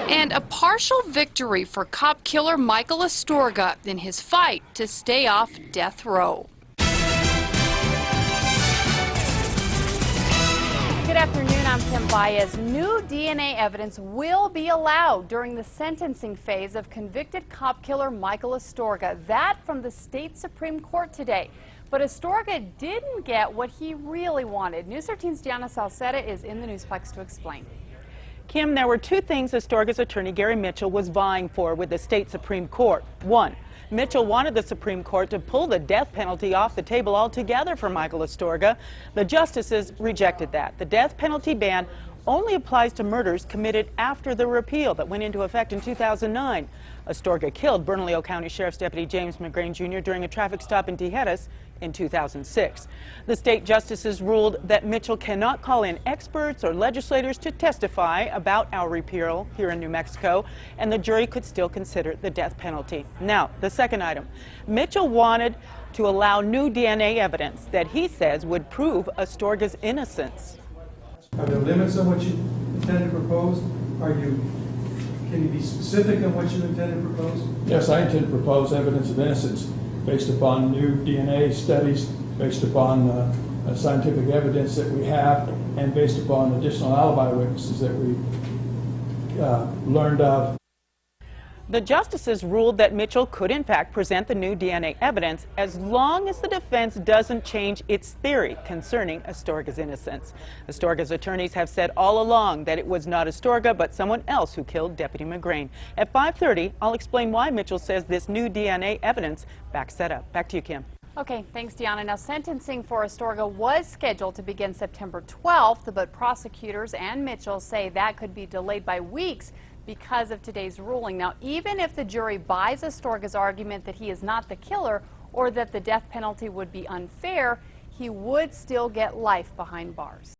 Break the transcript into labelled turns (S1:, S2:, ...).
S1: And a partial victory for cop killer Michael Astorga in his fight to stay off death row.
S2: Good afternoon, I'm Kim Baez. New DNA evidence will be allowed during the sentencing phase of convicted cop killer Michael Astorga. That from the state Supreme Court today. But Astorga didn't get what he really wanted. News 13's Diana Salceda is in the Newsplex to explain.
S3: Kim, there were two things Astorga's attorney Gary Mitchell was vying for with the state Supreme Court. One, Mitchell wanted the Supreme Court to pull the death penalty off the table altogether for Michael Astorga. The justices rejected that. The death penalty ban only applies to murders committed after the repeal that went into effect in 2009. Astorga killed Bernalillo County Sheriff's Deputy James McGrain Jr. during a traffic stop in Tijeras in 2006. The state justices ruled that Mitchell cannot call in experts or legislators to testify about our repeal here in New Mexico, and the jury could still consider the death penalty. Now, the second item. Mitchell wanted to allow new DNA evidence that he says would prove Astorga's innocence.
S4: Are there limits on what you intend to propose? Can you be specific on what you intend to propose?
S5: Yes, I intend to propose evidence of innocence based upon new DNA studies, based upon scientific evidence that we have, and based upon additional alibi witnesses that we learned of.
S3: The justices ruled that Mitchell could in fact present the new DNA evidence as long as the defense doesn't change its theory concerning Astorga's innocence. Astorga's attorneys have said all along that it was not Astorga but someone else who killed Deputy McGrain. At 5:30, I'll explain why Mitchell says this new DNA evidence backs that up. Back to you, Kim.
S2: Okay, thanks, Deanna. Now, sentencing for Astorga was scheduled to begin September 12th, but prosecutors and Mitchell say that could be delayed by weeks because of today's ruling. Now, even if the jury buys Astorga's argument that he is not the killer or that the death penalty would be unfair, he would still get life behind bars.